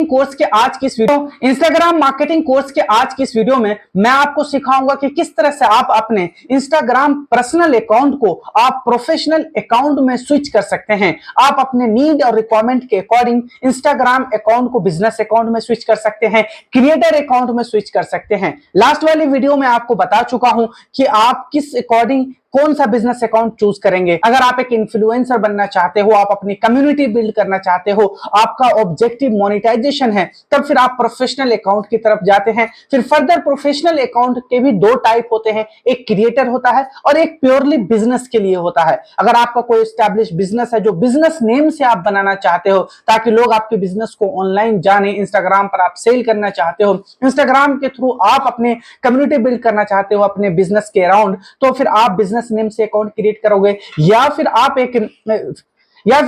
Course के आज की इस वीडियो इंस्टाग्राम मार्केटिंग कोर्स के आज की इस वीडियो में मैं आपको सिखाऊंगा कि किस तरह से आप अपने इंस्टाग्राम पर्सनल अकाउंट को आप प्रोफेशनल अकाउंट में स्विच कर सकते हैं। आप अपने नीड और रिक्वायरमेंट के अकॉर्डिंग इंस्टाग्राम अकाउंट को बिजनेस अकाउंट में स्विच कर सकते हैं, क्रिएटर अकाउंट में स्विच कर सकते हैं। लास्ट वाली वीडियो में आपको बता चुका हूं कि आप किस अकॉर्डिंग कौन सा बिजनेस अकाउंट चूज करेंगे। अगर आप एक इन्फ्लुएंसर बनना चाहते हो, आप अपनी कम्युनिटी बिल्ड करना चाहते हो, आपका ऑब्जेक्टिव मोनेटाइजेशन है, तब फिर आप प्रोफेशनल अकाउंट की तरफ जाते हैं। फिर फर्दर प्रोफेशनल अकाउंट के भी दो टाइप होते हैं, एक क्रिएटर होता है और एक प्योरली बिजनेस के लिए होता है। अगर आपका कोई एस्टैब्लिश बिजनेस है जो बिजनेस नेम से आप बनाना चाहते हो ताकि लोग आपके बिजनेस को ऑनलाइन जाने, इंस्टाग्राम पर आप सेल करना चाहते हो, इंस्टाग्राम के थ्रू आप अपने कम्युनिटी बिल्ड करना चाहते हो अपने बिजनेस के अराउंड, तो फिर आप बिजनेस नेम से अकाउंट क्रिएट करोगे। या फिर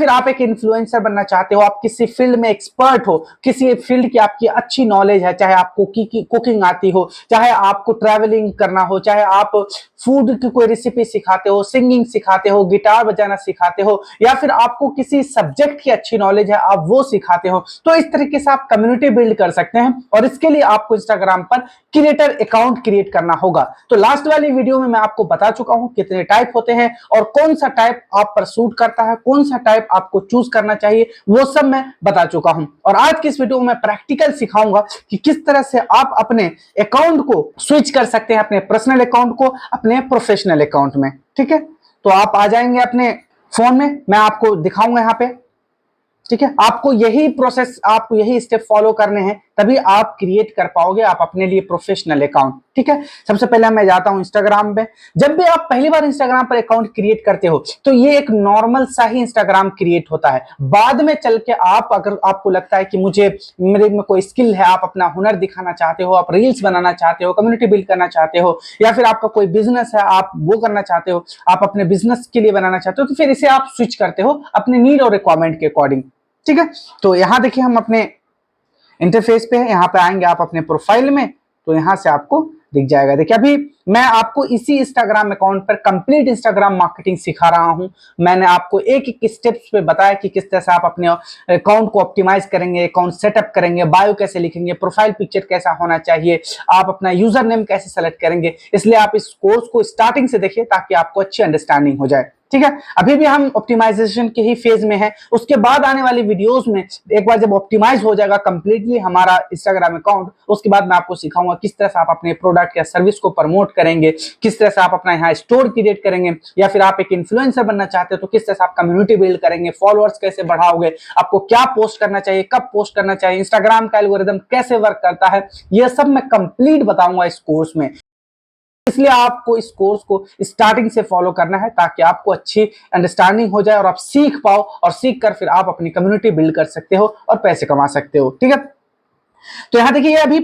आप एक इन्फ्लुएंसर बनना चाहते हो, आप किसी फील्ड में एक्सपर्ट हो, किसी फील्ड की आपकी अच्छी नॉलेज है, चाहे आपको कुकिंग आती हो, चाहे आपको ट्रैवलिंग करना हो, चाहे आप फूड की कोई रेसिपी सिखाते हो, सिंगिंग सिखाते हो, गिटार बजाना सिखाते हो, या फिर आपको किसी सब्जेक्ट की अच्छी नॉलेज है आप वो सिखाते हो, तो इस तरीके से आप कम्युनिटी बिल्ड कर सकते हैं। और इसके लिए आपको इंस्टाग्राम पर क्रिएटर अकाउंट क्रिएट करना होगा। तो लास्ट वाली वीडियो में मैं आपको बता चुका हूं कितने टाइप होते हैं और कौन सा टाइप आप पर सूट करता है, कौन सा टाइप आपको चूज करना चाहिए, वो सब मैं बता चुका हूं। और आज की इस वीडियो में प्रैक्टिकल सिखाऊंगा कि किस तरह से आप अपने अकाउंट को स्विच कर सकते हैं, अपने पर्सनल अकाउंट को अपने प्रोफेशनल अकाउंट में। ठीक है, तो आप आ जाएंगे अपने फोन में, मैं आपको दिखाऊंगा यहां पे। ठीक है, आपको यही प्रोसेस, आपको यही स्टेप फॉलो करने हैं, तभी आप क्रिएट कर पाओगे आप अपने लिए प्रोफेशनल अकाउंट। ठीक है, सबसे पहले मैं जाता हूं इंस्टाग्राम पे। जब भी आप पहली बार इंस्टाग्राम पर अकाउंट क्रिएट करते हो तो ये एक नॉर्मल सा ही इंस्टाग्राम क्रिएट होता है। बाद में चल के आप, अगर आपको लगता है कि मेरे में कोई स्किल है, आप अपना हुनर दिखाना चाहते हो, आप रील्स बनाना चाहते हो, कम्युनिटी बिल्ड करना चाहते हो, या फिर आपका कोई बिजनेस है आप वो करना चाहते हो, आप अपने बिजनेस के लिए बनाना चाहते हो, तो फिर इसे आप स्विच करते हो अपने नीड और रिक्वायरमेंट के अकॉर्डिंग। ठीक है, तो यहां देखिए हम अपने इंटरफेस पे है, यहां पे आएंगे आप अपने प्रोफाइल में, तो यहां से आपको दिख जाएगा। देखिए अभी मैं आपको इसी इंस्टाग्राम अकाउंट पर कंप्लीट इंस्टाग्राम मार्केटिंग सिखा रहा हूं। मैंने आपको एक एक स्टेप्स पे बताया कि किस तरह से आप अपने अकाउंट को ऑप्टिमाइज करेंगे, अकाउंट सेटअप करेंगे, बायो कैसे लिखेंगे, प्रोफाइल पिक्चर कैसा होना चाहिए, आप अपना यूजर नेम कैसे सेलेक्ट करेंगे। इसलिए आप इस कोर्स को स्टार्टिंग से देखिए ताकि आपको अच्छी अंडरस्टैंडिंग हो जाए। ठीक है, अभी भी हम ऑप्टिमाइजेशन के ही फेज में है। उसके बाद आने वाली वीडियोस में एक बार जब ऑप्टिमाइज हो जाएगा कंप्लीटली हमारा इंस्टाग्राम अकाउंट, उसके बाद मैं आपको सिखाऊंगा किस तरह से आप अपने प्रोडक्ट या सर्विस को प्रमोट करेंगे, किस तरह से आप अपना यहाँ स्टोर क्रिएट करेंगे, या फिर आप एक इन्फ्लुएंसर बनना चाहते हो तो किस तरह से आप कम्युनिटी बिल्ड करेंगे, फॉलोअर्स कैसे बढ़ाओगे, आपको क्या पोस्ट करना चाहिए, कब पोस्ट करना चाहिए, इंस्टाग्राम का एल्गोरिदम कैसे वर्क करता है, यह सब मैं कंप्लीट बताऊंगा इस कोर्स में। इसलिए आपको इस कोर्स को स्टार्टिंग से फॉलो करना है ताकि आपको अच्छी अंडरस्टैंडिंग हो जाए और आप सीख पाओ, और सीख कर फिर आप अपनी कम्युनिटी बिल्ड कर सकते हो और पैसे कमा सकते हो। ठीक है, तो यहां देखिए ये अभी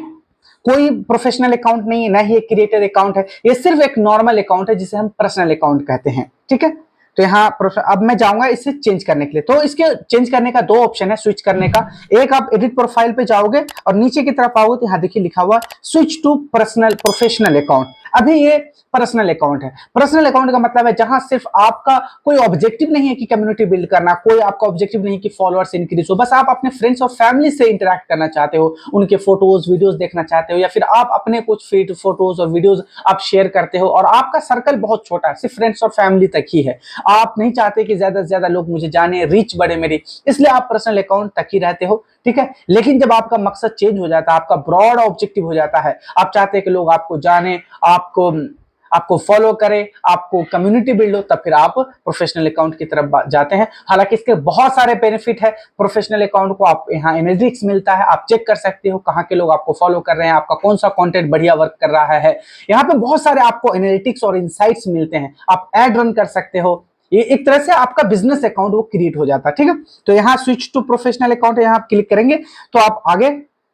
कोई प्रोफेशनल अकाउंट नहीं है, ना ही एक क्रिएटर अकाउंट है, ये सिर्फ एक नॉर्मल अकाउंट है जिसे हम पर्सनल अकाउंट कहते हैं। ठीक है, तो यहाँ अब मैं जाऊंगा इसे चेंज करने के लिए। तो इसके चेंज करने का दो ऑप्शन है स्विच करने का। एक, आप एडिट प्रोफाइल पे जाओगे और नीचे की तरफ आओगे तो यहाँ देखिए लिखा हुआ स्विच टू प्रोफेशनल अकाउंट। अभी ये पर्सनल अकाउंट है। पर्सनल अकाउंट का मतलब है जहां सिर्फ आपका कोई ऑब्जेक्टिव नहीं है कि कम्युनिटी बिल्ड करना, कोई आपका ऑब्जेक्टिव नहीं कि फॉलोअर्स इंक्रीज हो, बस आप अपने फ्रेंड्स और फैमिली से इंटरेक्ट करना चाहते हो, उनके फोटोज वीडियोस देखना चाहते हो, या फिर आप अपने कुछ फीड फोटोज और वीडियोस आप शेयर करते हो, और आपका सर्कल बहुत छोटा है, सिर्फ फ्रेंड्स और फैमिली तक ही है। आप नहीं चाहते कि ज्यादा से ज्यादा लोग मुझे जाने, रीच बढ़े मेरी, इसलिए आप पर्सनल अकाउंट तक ही रहते हो। ठीक है, लेकिन जब आपका मकसद चेंज हो जाता है, आपका ब्रॉड ऑब्जेक्टिव हो जाता है, आप चाहते हैं कि लोग आपको जाने, आपको फॉलो करें, आपको कम्युनिटी बिल्ड हो, तब फिर आप प्रोफेशनल अकाउंट की तरफ जाते हैं। हालांकि इसके बहुत सारे बेनिफिट है। प्रोफेशनल अकाउंट को आप यहाँ एनालिटिक्स मिलता है, आप चेक कर सकते हो कहाँ के लोग आपको फॉलो कर रहे हैं, आपका कौन सा कंटेंट बढ़िया वर्क कर रहा है। यहाँ पे बहुत सारे आपको एनालिटिक्स और इनसाइट्स मिलते हैं, आप एड रन कर सकते हो। ये एक तरह से आपका बिजनेस अकाउंट वो क्रिएट हो जाता है। ठीक है, तो यहाँ स्विच टू प्रोफेशनल अकाउंट यहाँ आप क्लिक करेंगे तो आप आगे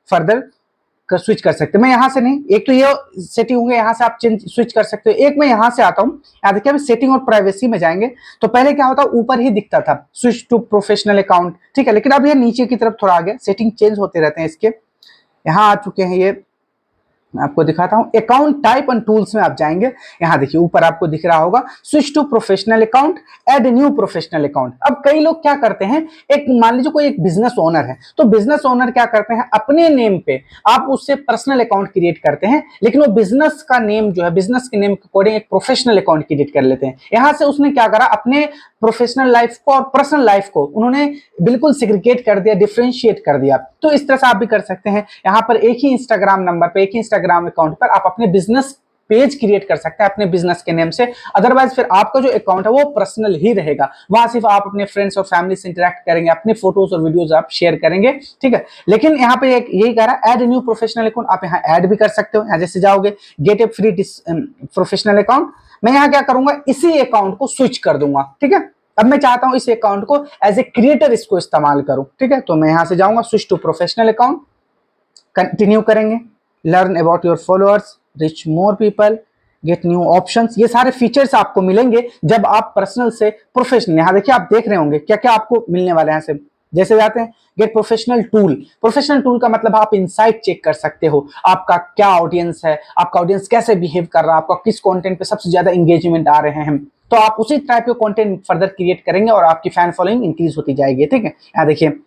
फर्दर स्विच कर सकते हैं। मैं यहां से नहीं, एक तो ये सेटिंग होंगे, यहां से आप स्विच कर सकते हो। एक मैं यहां से आता हूं, यहाँ देखिए सेटिंग और प्राइवेसी में जाएंगे तो पहले क्या होता, ऊपर ही दिखता था स्विच टू प्रोफेशनल अकाउंट। ठीक है, लेकिन अब ये नीचे की तरफ थोड़ा आ गया, सेटिंग चेंज होते रहते हैं इसके। यहाँ आ चुके हैं ये मैं आपको दिखाता हूं, अकाउंट टाइप एंड टूल्स में आप जाएंगे। यहां देखिए ऊपर आपको दिख रहा होगा switch to professional account, add new professional account. अब कई लोग क्या करते हैं, एक मान लीजिए कोई एक बिजनेस ओनर है, तो बिजनेस ओनर क्या करते हैं, अपने नेम पे आप उससे पर्सनल अकाउंट क्रिएट करते हैं, लेकिन वो बिजनेस का नेम जो है, बिजनेस के नेम के अकॉर्डिंग एक प्रोफेशनल अकाउंट क्रिएट कर लेते हैं। यहां से उसने क्या करा, अपने प्रोफेशनल लाइफ को और पर्सनल लाइफ को उन्होंने बिल्कुल सिग्रीगेट कर दिया, डिफरेंशिएट कर दिया। तो इस तरह से आप भी कर सकते हैं। यहां पर एक ही इंस्टाग्राम नंबर पे, एक ही इंस्टाग्राम अकाउंट पर आप अपने बिजनेस पेज क्रिएट कर सकते हैं अपने बिजनेस के नेम से। अदरवाइज फिर आपका जो अकाउंट है वो पर्सनल ही रहेगा, वहां सिर्फ आप अपने फ्रेंड्स और फैमिली से इंटरेक्ट करेंगे, अपने फोटोज और वीडियोज आप शेयर करेंगे, ठीक है। लेकिन यहाँ पे यही कह रहा है ऐड न्यू प्रोफेशनल अकाउंट, आप यहाँ ऐड भी कर सकते हो। यहाँ जैसे जाओगे गेट ए फ्री प्रोफेशनल अकाउंट, मैं यहाँ क्या करूंगा, इसी अकाउंट को स्विच कर दूंगा, ठीक है। अब मैं चाहता हूं इस अकाउंट को एज ए क्रिएटर इसको इस्तेमाल करूं, ठीक है। तो मैं यहां से जाऊंगा switch to professional account, continue करेंगे, learn about your followers, reach more people, get new options. ये सारे फीचर्स आपको मिलेंगे जब आप पर्सनल से प्रोफेशनल, यहां देखिए आप देख रहे होंगे क्या क्या आपको मिलने वाले हैं। यहाँ से जैसे जाते हैं get professional tool, professional tool का मतलब आप इनसाइट चेक कर सकते हो, आपका क्या ऑडियंस है, आपका ऑडियंस कैसे बिहेव कर रहा है, आपका किस कंटेंट पे सबसे ज्यादा एंगेजमेंट आ रहे हैं, तो आप उसी टाइप के कंटेंट फर्दर क्रिएट करेंगे और आपकी फैन फॉलोइंग इंक्रीज होती जाएगी, ठीक है। यहाँ देखिए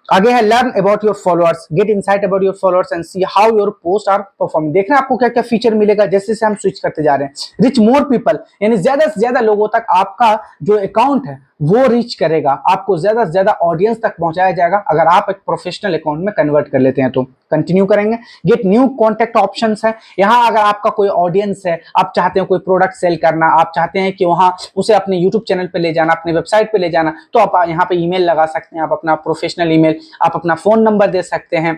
आगे है learn about your followers, get insight about your followers and see how your post are performing. देख रहे हैं आपको क्या क्या फीचर मिलेगा जैसे जैसे हम स्विच करते जा रहे हैं। रिच मोर पीपल, यानी ज्यादा से ज्यादा लोगों तक आपका जो अकाउंट है वो रीच करेगा, आपको ज्यादा से ज्यादा ऑडियंस तक पहुंचाया जाएगा अगर आप एक प्रोफेशनल अकाउंट में कन्वर्ट कर लेते हैं तो। कंटिन्यू करेंगे, गेट न्यू कॉन्टेक्ट ऑप्शंस है। यहाँ अगर आपका कोई ऑडियंस है, आप चाहते हो कोई प्रोडक्ट सेल करना, आप चाहते हैं कि वहां उसे अपने यूट्यूब चैनल पे ले जाना, अपने वेबसाइट पे ले जाना, तो आप यहाँ पे ईमेल लगा सकते हैं, आप अपना प्रोफेशनल ईमेल, आप अपना फोन नंबर दे सकते हैं।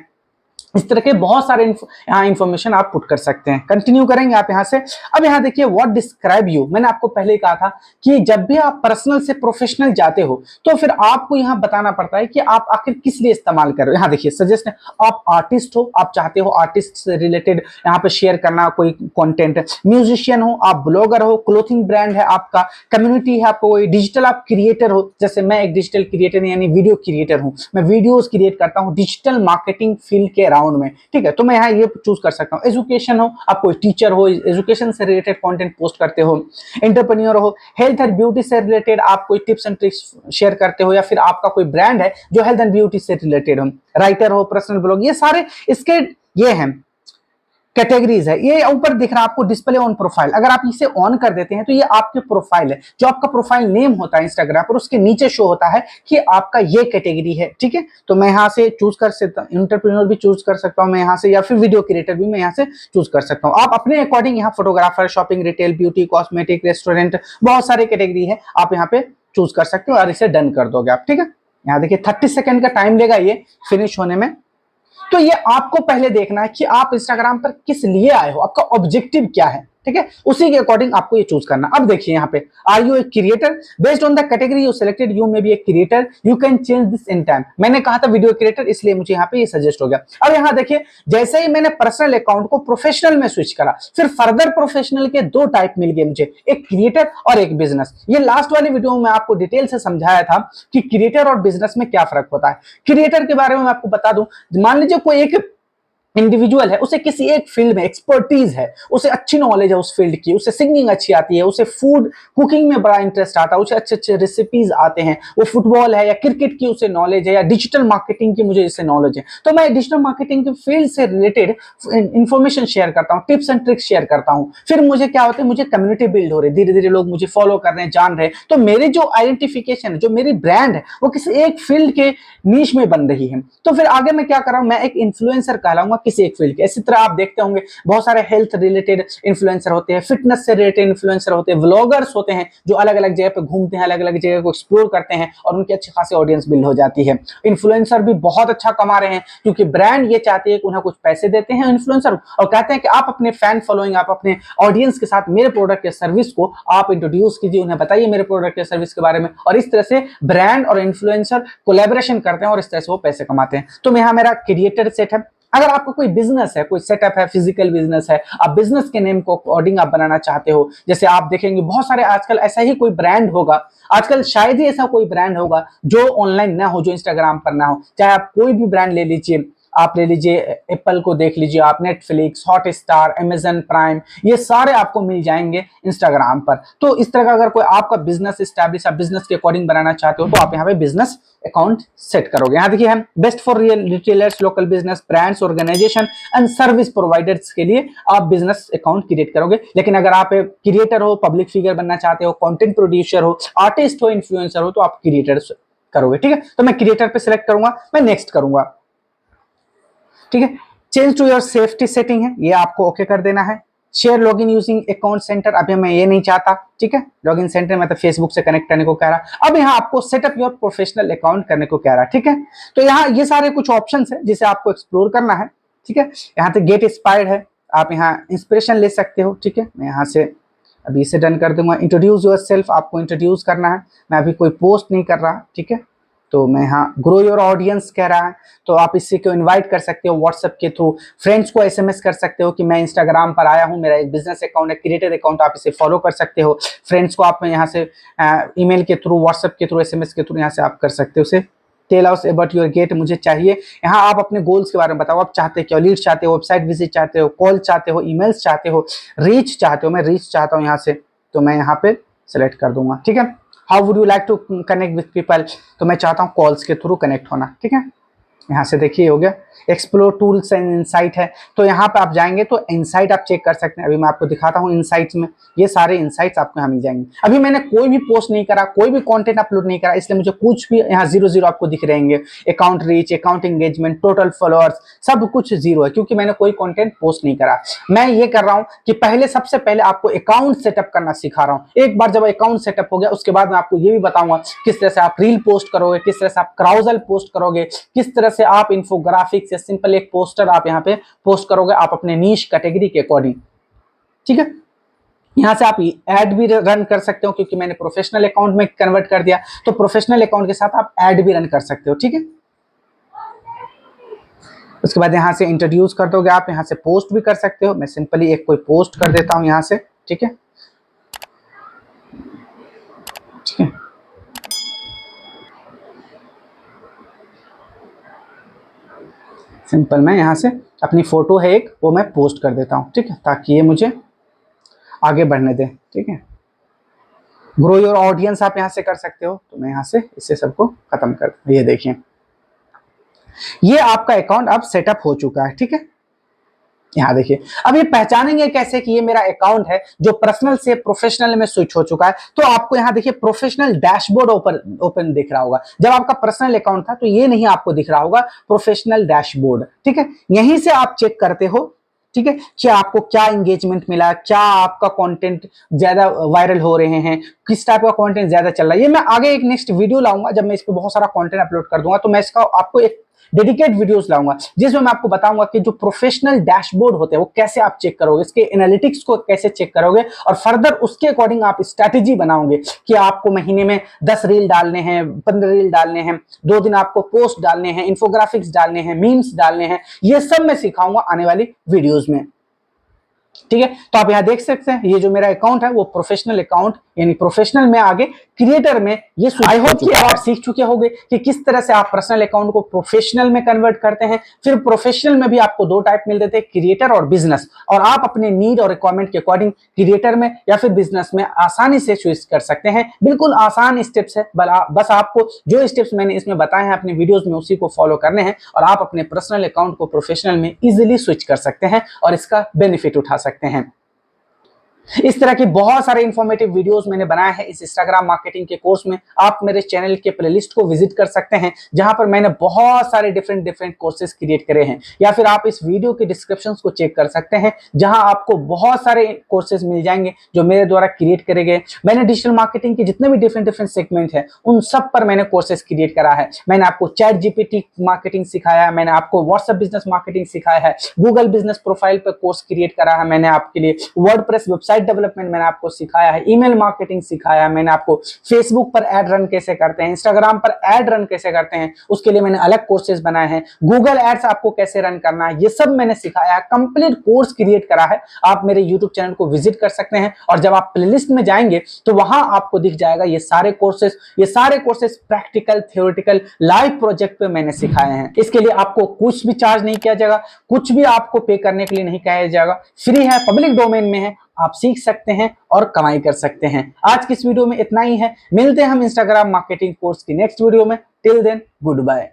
इस तरह के बहुत सारे यहाँ इंफॉर्मेशन आप पुट कर सकते हैं। कंटिन्यू करेंगे आप यहाँ से। अब यहाँ देखिए व्हाट डिस्क्राइब यू, मैंने आपको पहले ही कहा था कि जब भी आप पर्सनल से प्रोफेशनल जाते हो तो फिर आपको यहाँ बताना पड़ता है कि आप आखिर किस लिए इस्तेमाल कर रहे हो। यहाँ देखिए सजेस्ट है, आप आर्टिस्ट हो, आप चाहते हो आर्टिस्ट से रिलेटेड यहाँ पे शेयर करना कोई कंटेंट, म्यूजिशियन हो, आप ब्लॉगर हो, क्लोथिंग ब्रांड है आपका, कम्युनिटी है आपको, कोई डिजिटल आप क्रिएटर हो, जैसे मैं एक डिजिटल क्रिएटर यानी वीडियो क्रिएटर हूँ, मैं वीडियोज क्रिएट करता हूँ डिजिटल मार्केटिंग फील्ड के राउंड में, ठीक है। तो मैं यहाँ ये चूज कर सकता हूँ। एजुकेशन हो, आप कोई टीचर हो, एजुकेशन से रिलेटेड कंटेंट पोस्ट करते हो, एंटरप्रेन्योर हो, हेल्थ एंड ब्यूटी से रिलेटेड आप कोई टिप्स एंड ट्रिक्स शेयर करते हो, या फिर आपका कोई ब्रांड है जो हेल्थ एंड ब्यूटी से रिलेटेड हो, राइटर हो, पर्सनल ब्लॉग, ये सारे इसके ये हैं कैटेगरीज है। ये ऊपर दिख रहा है आपको डिस्प्ले ऑन प्रोफाइल, अगर आप इसे ऑन कर देते हैं तो ये आपके प्रोफाइल है, जो आपका प्रोफाइल नेम होता है इंस्टाग्राम पर, उसके नीचे शो होता है कि आपका ये कैटेगरी है, ठीक है। तो मैं यहाँ से चूज कर सकता हूँ, एंटरप्रेन्योर भी चूज कर सकता हूँ मैं यहाँ से, या फिर वीडियो क्रिएटर भी मैं यहाँ से चूज कर सकता हूँ। आप अपने अकॉर्डिंग यहाँ photographer, shopping, retail, beauty, cosmetic, restaurant, बहुत सारे कैटेगरी है, आप यहाँ पे चूज कर सकते हो और इसे डन कर दोगे आप, ठीक है। यहाँ देखिए 30 सेकेंड का टाइम लेगा ये फिनिश होने में। तो ये आपको पहले देखना है कि आप इंस्टाग्राम पर किस लिए आए हो, आपका ऑब्जेक्टिव क्या है, ठीक है। उसी के अकॉर्डिंग आपको ये चूज करना। अब देखिए यहाँ पे are you a creator, based on the category you selected you may be a creator, you can change this in time. मैंने कहा था वीडियो क्रिएटर, इसलिए मुझे यहाँ पे ये सजेस्ट हो गया। अब यहाँ देखिए जैसे ही मैंने पर्सनल अकाउंट को प्रोफेशनल में स्विच करा, फिर फर्दर प्रोफेशनल के दो टाइप मिल गए मुझे, एक क्रिएटर और एक बिजनेस। ये लास्ट वाली वीडियो में आपको डिटेल से समझाया था कि क्रिएटर और बिजनेस में क्या फर्क होता है। क्रिएटर के बारे में मैं आपको बता दूं, मान लीजिए कोई एक इंडिविजुअल है, उसे किसी एक फील्ड में एक्सपर्टीज है, उसे अच्छी नॉलेज है उस फील्ड की, उसे सिंगिंग अच्छी आती है, उसे फूड कुकिंग में बड़ा इंटरेस्ट आता है, उसे अच्छे अच्छे रेसिपीज आते हैं, वो फुटबॉल है या क्रिकेट की उसे नॉलेज है, या डिजिटल मार्केटिंग की मुझे इससे नॉलेज है, तो मैं डिजिटल मार्केटिंग के फील्ड से रिलेटेड इंफॉर्मेशन शेयर करता हूँ, टिप्स एंड ट्रिक्स शेयर करता हूँ। फिर मुझे क्या होता है, मुझे कम्युनिटी बिल्ड हो रही है, धीरे धीरे लोग मुझे फॉलो कर रहे हैं, जान रहे हैं, तो मेरी जो आइडेंटिफिकेशन है, जो मेरी ब्रांड है, वो किसी एक फील्ड के नीश में बन रही है। तो फिर आगे मैं क्या कर रहा हूँ, मैं एक इन्फ्लुएंसर कहलाऊंगा किसी एक फील्ड के। इसी तरह आप देखते होंगे बहुत सारे हेल्थ रिलेटेड इन्फ्लुएंसर होते हैं, फिटनेस से रिलेटेड इन्फ्लुएंसर होते हैं, व्लॉगर्स होते हैं जो अलग अलग जगह पे घूमते हैं, अलग अलग जगह को एक्सप्लोर करते हैं और उनकी अच्छी खासी ऑडियंस बिल्ड हो जाती है। इन्फ्लुएंसर भी बहुत अच्छा कमा रहे हैं क्योंकि ब्रांड ये चाहती है कि उन्हें कुछ पैसे देते हैं इन्फ्लुएंसर और कहते हैं कि आप अपने फैन फॉलोइंग, आप अपने ऑडियंस के साथ मेरे प्रोडक्ट या सर्विस को आप इंट्रोड्यूस कीजिए, उन्हें बताइए मेरे प्रोडक्ट या सर्विस के बारे में, और इस तरह से ब्रांड और इन्फ्लुएंसर कोलैबोरेशन करते हैं और इस तरह से वो पैसे कमाते हैं। तो यहाँ मेरा क्रिएटर सेट है। अगर आपको कोई बिजनेस है, कोई सेटअप है, फिजिकल बिजनेस है, आप बिजनेस के नेम को अकॉर्डिंग आप बनाना चाहते हो, जैसे आप देखेंगे बहुत सारे आजकल ऐसा ही कोई ब्रांड होगा, आजकल शायद ही ऐसा कोई ब्रांड होगा जो ऑनलाइन ना हो, जो इंस्टाग्राम पर ना हो। चाहे आप कोई भी ब्रांड ले लीजिए, आप ले लीजिए एप्पल को देख लीजिए, आप नेटफ्लिक्स, हॉटस्टार, अमेजन प्राइम, ये सारे आपको मिल जाएंगे इंस्टाग्राम पर। तो इस तरह का अगर कोई आपका बिजनेस स्टैब्लिश, आप बिजनेस के अकॉर्डिंग बनाना चाहते हो तो आप यहाँ पे बिजनेस अकाउंट सेट करोगे। यहाँ देखिए हम best for real retailers, local business, brands, organisation and service providers के लिए आप बिजनेस अकाउंट क्रिएट करोगे। लेकिन अगर आप क्रिएटर हो, पब्लिक फिगर बनना चाहते हो, कंटेंट प्रोड्यूसर हो, आर्टिस्ट हो, इन्फ्लुएंसर हो, तो आप क्रिएटर करोगे। ठीक है, तो मैं क्रिएटर पे सिलेक्ट करूंगा, मैं नेक्स्ट करूंगा। ठीक है, change to your safety setting है, ये आपको ओके कर देना है। Share login using account centre, अभी मैं ये नहीं चाहता। ठीक है, लॉगिन सेंटर में तो फेसबुक से कनेक्ट करने को कह रहा। अब यहाँ आपको सेटअप योर प्रोफेशनल अकाउंट करने को कह रहा। ठीक है, तो यहाँ ये सारे कुछ ऑप्शंस है जिसे आपको एक्सप्लोर करना है। ठीक है, यहाँ पे गेट इंस्पायर्ड है, आप यहाँ इंस्पिरेशन ले सकते हो। ठीक है, मैं यहाँ से अभी इसे डन कर दूंगा। इंट्रोड्यूस योर सेल्फ, आपको इंट्रोड्यूस करना है, मैं अभी कोई पोस्ट नहीं कर रहा। ठीक है, तो मैं यहाँ ग्रो योर ऑडियंस कह रहा है, तो आप इसी को इनवाइट कर सकते हो व्हाट्सएप के थ्रू, फ्रेंड्स को एसएमएस कर सकते हो कि मैं इंस्टाग्राम पर आया हूँ, मेरा एक बिजनेस अकाउंट है, क्रिएटर अकाउंट, आप इसे फॉलो कर सकते हो। फ्रेंड्स को आप यहाँ से ईमेल के थ्रू, व्हाट्सएप के थ्रू, एसएमएस के थ्रू यहाँ से आप कर सकते हो। उसे tell us about your get, मुझे चाहिए, यहाँ आप अपने गोल्स के बारे में बताओ, आप चाहते क्या, लीड चाहते हो, वेबसाइट विजिट चाहते हो, कॉल चाहते हो, ईमेल्स चाहते हो, रीच चाहते हो। मैं रीच चाहता हूँ यहाँ से, तो मैं यहाँ पे सेलेक्ट कर दूंगा। ठीक है, how would you like to connect with people, तो मैं चाहता हूँ कॉल्स के थ्रू कनेक्ट होना। ठीक है, यहाँ से देखिए हो गया। एक्सप्लोर टूल्स एंड इनसाइट है, तो यहाँ पे आप जाएंगे तो इनसाइट आप चेक कर सकते हैं। अभी मैं आपको दिखाता हूँ इनसाइट्स में, ये सारे इनसाइट्स आपको यहाँ मिल जाएंगे। अभी मैंने कोई भी पोस्ट नहीं करा, कोई भी कंटेंट अपलोड नहीं करा, इसलिए मुझे कुछ भी यहाँ 0 आपको दिख रहेंगे। Account reach, account engagement, total followers, सब कुछ 0 है, क्योंकि मैंने कोई कंटेंट पोस्ट नहीं करा। मैं ये कर रहा हूँ कि पहले, सबसे पहले आपको अकाउंट सेटअप करना सिखा रहा हूँ। एक बार जब अकाउंट सेटअप हो गया, उसके बाद मैं आपको ये भी बताऊंगा किस तरह से आप रील पोस्ट करोगे, किस तरह से आप क्राउजल पोस्ट करोगे, किस तरह से आप इन्फोग्राफिक्स या सिंपल एक पोस्टर आप यहाँ पे पोस्ट करोगे, आप अपने नीश कैटेगरी के अकॉर्डिंग। ठीक है, यहां से आप ऐड भी रन कर सकते हो, क्योंकि मैंने प्रोफेशनल अकाउंट में कन्वर्ट कर दिया, तो प्रोफेशनल अकाउंट के साथ आप ऐड भी रन कर सकते हो। ठीक है, उसके बाद यहां से इंट्रोड्यूस कर दोगे आप, यहां से पोस्ट भी कर सकते हो। मैं सिंपली एक कोई पोस्ट कर देता हूं यहां से। ठीक है, ठीक है, सिंपल मैं यहाँ से अपनी फोटो है एक, वो मैं पोस्ट कर देता हूँ। ठीक है, ताकि ये मुझे आगे बढ़ने दे। ठीक है, ग्रो योर ऑडियंस आप यहाँ से कर सकते हो, तो मैं यहाँ से इसे सबको खत्म कर, ये देखिए ये आपका अकाउंट अब सेटअप हो चुका है। ठीक है, यहाँ देखिए, अब ये पहचानेंगे कैसे कि ये मेरा अकाउंट है जो पर्सनल से प्रोफेशनल में स्विच हो चुका है। तो आपको यहाँ देखिए प्रोफेशनल डैशबोर्ड ओपन दिख रहा होगा। जब आपका पर्सनल अकाउंट था तो ये नहीं आपको दिख रहा होगा प्रोफेशनल डैशबोर्ड। ठीक है, यहीं से आप चेक करते हो। ठीक है, क्या आपको क्या एंगेजमेंट मिला, क्या आपका कंटेंट ज्यादा वायरल हो रहे हैं, किस टाइप का कंटेंट ज्यादा चल रहा है। ये मैं आगे एक नेक्स्ट वीडियो लाऊंगा, जब मैं इस पे बहुत सारा कंटेंट अपलोड कर दूंगा, तो मैं इसका आपको एक डेडिकेट वीडियोस लाऊंगा, जिसमें मैं आपको बताऊंगा कि जो प्रोफेशनल डैशबोर्ड होते हैं वो कैसे आप चेक करोगे, इसके एनालिटिक्स को कैसे चेक करोगे, और फर्दर उसके अकॉर्डिंग आप स्ट्रैटेजी बनाओगे कि आपको महीने में 10 रील डालने हैं, 15 रील डालने हैं, 2 दिन आपको पोस्ट डालने हैं, इन्फोग्राफिक्स डालने हैं, मीम्स डालने हैं। ये सब मैं सिखाऊंगा आने वाली वीडियोज में। ठीक है, तो आप यहां देख सकते हैं ये जो मेरा अकाउंट है वो प्रोफेशनल अकाउंट, यानी प्रोफेशनल में आगे क्रिएटर में ये। आई होप कि आप सीख चुके होंगे कि किस तरह से आप पर्सनल अकाउंट को प्रोफेशनल में कन्वर्ट करते हैं। फिर प्रोफेशनल में भी आपको 2 टाइप मिल देते हैं, क्रिएटर और बिजनेस, और आप अपने नीड और रिक्वायरमेंट के अकॉर्डिंग क्रिएटर में या फिर बिजनेस में आसानी से स्विच कर सकते हैं। बिल्कुल आसान स्टेप्स है, बस आपको जो स्टेप्स मैंने इसमें बताए हैं अपनी वीडियोस में उसी को फॉलो करने हैं, और आप अपने पर्सनल अकाउंट को प्रोफेशनल में इजिली स्विच कर सकते हैं और इसका बेनिफिट उठा सकते हैं। इस तरह की बहुत सारे इंफॉर्मेटिव वीडियोस मैंने बनाए हैं इस इंस्टाग्राम मार्केटिंग के कोर्स में। आप मेरे चैनल के प्लेलिस्ट को विजिट कर सकते हैं, जहां पर मैंने बहुत सारे डिफरेंट कोर्सेज क्रिएट करे हैं, या फिर आप इस वीडियो के डिस्क्रिप्शन को चेक कर सकते हैं, जहां आपको बहुत सारे कोर्सेज मिल जाएंगे जो मेरे द्वारा क्रिएट करे गए। मैंने डिजिटल मार्केटिंग के जितने भी डिफरेंट सेगमेंट है उन सब पर मैंने कोर्सेज क्रिएट करा है। मैंने आपको चैट जीपीटी मार्केटिंग सिखाया है, मैंने आपको व्हाट्सएप बिजनेस मार्केटिंग सिखाया है, गूगल बिजनेस प्रोफाइल पर कोर्स क्रिएट करा है मैंने आपके लिए, वर्डप्रेस वेबसाइट वेबसाइट डेवलपमेंट मैंने आपको सिखाया है, ईमेल मार्केटिंग सिखाया है मैंने आपको, फेसबुक पर एड रन कैसे करते हैं, इंस्टाग्राम पर एड रन कैसे करते हैं, उसके लिए मैंने अलग कोर्सेज बनाए हैं, गूगल एड्स आपको कैसे रन करना है, ये सब मैंने सिखाया है, कंप्लीट कोर्स क्रिएट करा है। आप मेरे यूट्यूब चैनल को विजिट कर सकते हैं और जब आप प्लेलिस्ट में जाएंगे तो वहां आपको दिख जाएगा ये सारे courses practical, theoretical, live project पे मैंने सिखाए हैं। इसके लिए आपको कुछ भी चार्ज नहीं किया जाएगा, कुछ भी आपको पे करने के लिए नहीं कहा जाएगा, फ्री है, पब्लिक डोमेन में है, आप सीख सकते हैं और कमाई कर सकते हैं। आज की इस वीडियो में इतना ही है, मिलते हैं हम इंस्टाग्राम मार्केटिंग कोर्स की नेक्स्ट वीडियो में। Till then good bye.